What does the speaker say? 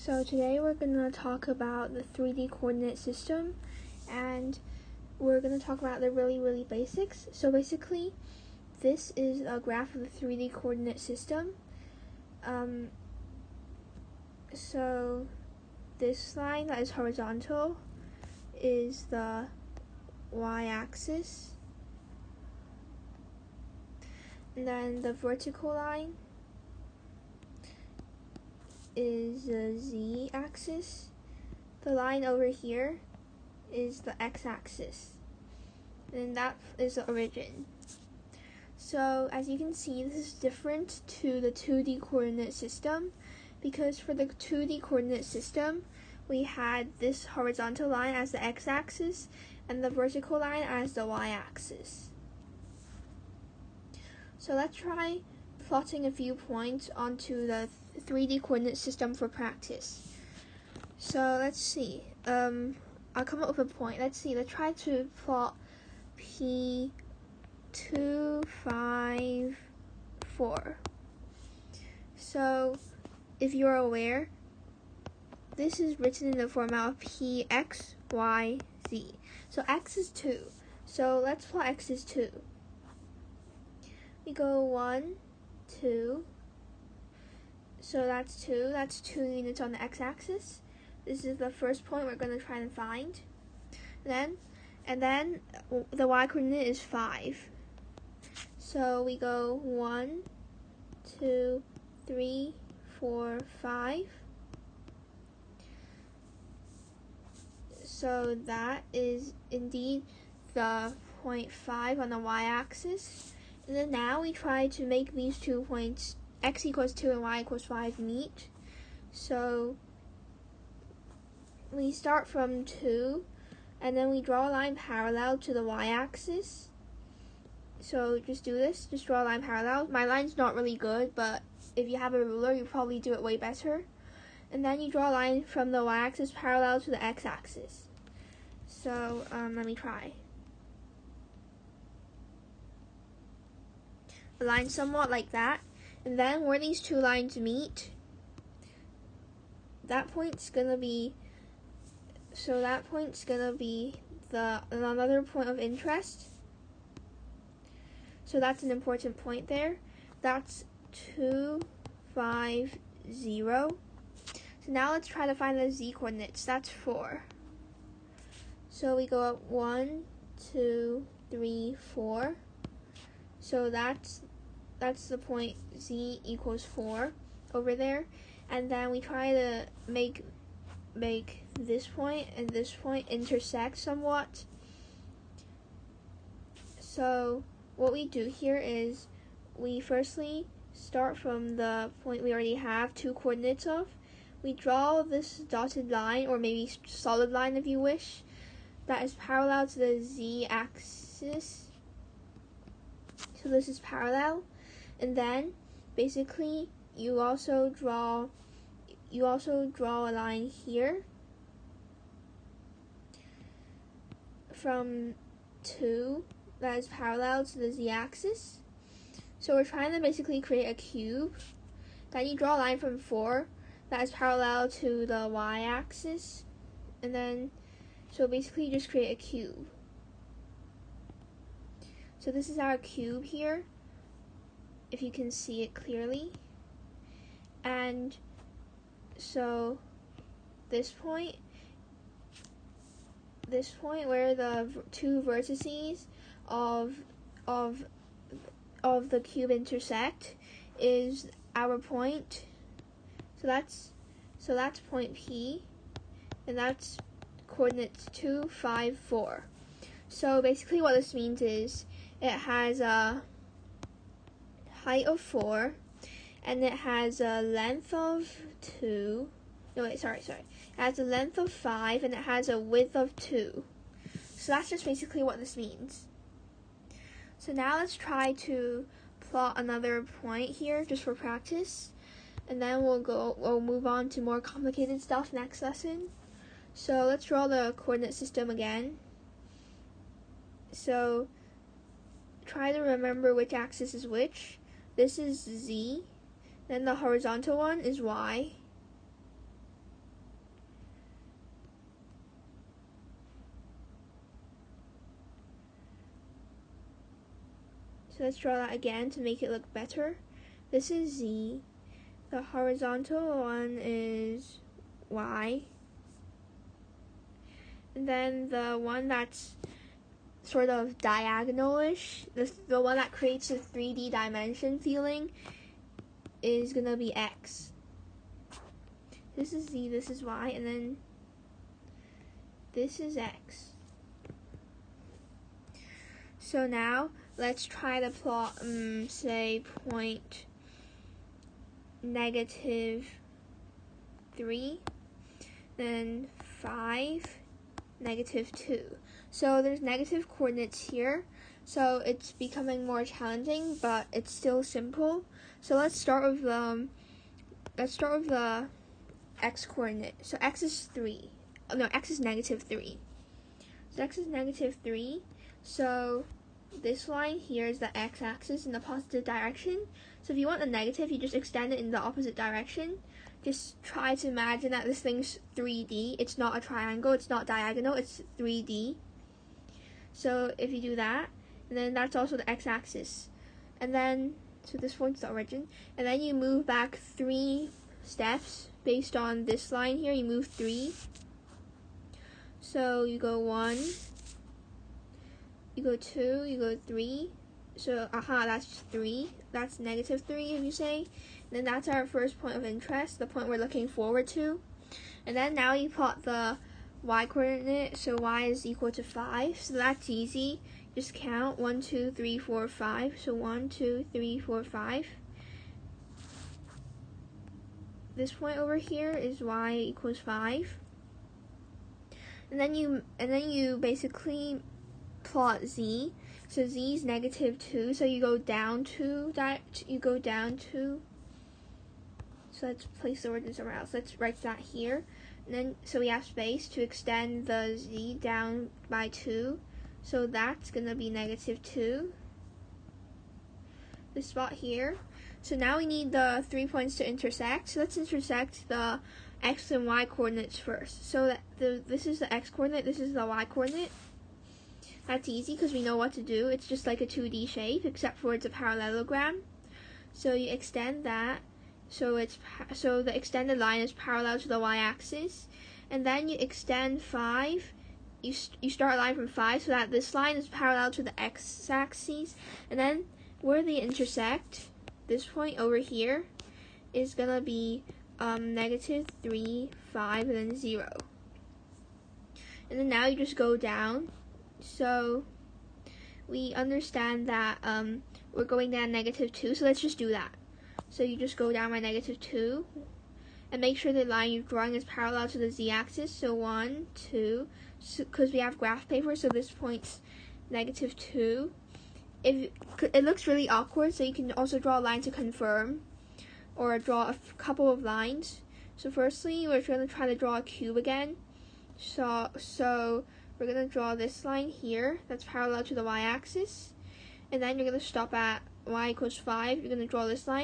So today we're going to talk about the 3D coordinate system, and we're going to talk about the really basics. So basically, this is a graph of the 3D coordinate system. So this line that is horizontal is the y-axis, and then the vertical line is the z-axis. The line over here is the x-axis, and that is the origin. So as you can see, this is different to the 2D coordinate system, because for the 2D coordinate system, we had this horizontal line as the x-axis and the vertical line as the y-axis. So let's try plotting a few points onto the 3D coordinate system for practice. So let's see. I'll come up with a point. Let's try to plot P2, 5, 4. So if you're aware, this is written in the format of P, X, Y, Z. So X is 2. So let's plot X is 2. We go 1, 2. So that's 2. That's 2 units on the x-axis. This is the first point we're going to try and find. And then the y-coordinate is 5. So we go 1, 2, 3, 4, 5. So that is indeed the point 5 on the y-axis. And then now we try to make these 2 points, x equals 2 and y equals 5, meet. So we start from 2, and then we draw a line parallel to the y-axis. So just do this, just draw a line parallel. My line's not really good, but if you have a ruler, you probably do it way better. And then you draw a line from the y-axis parallel to the x-axis. So let me try. A line somewhat like that. And then where these 2 lines meet, that point's gonna be, another point of interest. So that's an important point there. That's 2, 5, 0. So now let's try to find the z coordinates. That's 4. So we go up 1, 2, 3, 4. So that's the point z equals 4 over there. And then we try to make this point and this point intersect somewhat. So what we do here is we firstly start from the point we already have 2 coordinates of. We draw this dotted line, or maybe solid line if you wish, that is parallel to the z-axis. So this is parallel. And then basically you also draw a line here from 2 that is parallel to the z-axis. So we're trying to basically create a cube. Then you draw a line from 4 that is parallel to the y-axis. And then, so basically you just create a cube. So this is our cube here, if you can see it clearly. And so this point where the 2 vertices of the cube intersect is our point. So that's point P, and that's coordinates 2, 5, 4. So basically what this means is it has a height of 4, and it has a length of 2. No, wait, sorry. It has a length of 5, and it has a width of 2. So that's just basically what this means. So now let's try to plot another point here just for practice, and then we'll move on to more complicated stuff next lesson. So let's draw the coordinate system again. So try to remember which axis is which. This is z, then the horizontal one is y, So let's draw that again to make it look better. This is Z. The horizontal one is Y. And then the one that's sort of diagonal-ish, the one that creates a 3D dimension feeling, is gonna be X. This is Z, this is Y, and then this is X. So now let's try to plot, say, point -3, then 5, -2. So there's negative coordinates here, so it's becoming more challenging, but it's still simple. So let's start with the x coordinate. So x is 3. Oh, no, x is -3. So x is -3. So this line here is the x-axis in the positive direction. So if you want a negative, you just extend it in the opposite direction. Just try to imagine that this thing's 3D. It's not a triangle, it's not diagonal, it's 3D. So if you do that, and then that's also the x-axis. And then, so this point's the origin. And then you move back 3 steps based on this line here. You move 3. So you go 1, you go 2, you go 3. So, that's 3. That's -3, if you say. And then that's our first point of interest, the point we're looking forward to. And then now you plot the y coordinate, so y is equal to 5. So that's easy. Just count 1, 2, 3, 4, 5. So 1, 2, 3, 4, 5. This point over here is y equals 5. And then you basically plot z. So z is -2. So you go down 2. So let's place the origin somewhere else. Let's write that here. And then, so we have space to extend the z down by 2. So that's going to be -2. This spot here. So now we need the 3 points to intersect. So let's intersect the x and y coordinates first. So that this is the x coordinate, this is the y coordinate. That's easy because we know what to do. It's just like a 2D shape, except for it's a parallelogram. So you extend that. So the extended line is parallel to the y-axis, and then you extend 5. You start a line from 5 so that this line is parallel to the x-axis, and then where they intersect, this point over here is gonna be -3, 5, and then 0. And then now you just go down. So we understand that we're going down -2, so let's just do that. So you just go down by -2 and make sure the line you're drawing is parallel to the z-axis. So 1, 2, because we have graph paper, so this point's -2. If it looks really awkward, so you can also draw a line to confirm, or draw a couple of lines. So firstly, we're going to try to draw a cube again. So we're going to draw this line here that's parallel to the y-axis, and then you're going to stop at y equals 5. You're going to draw this line.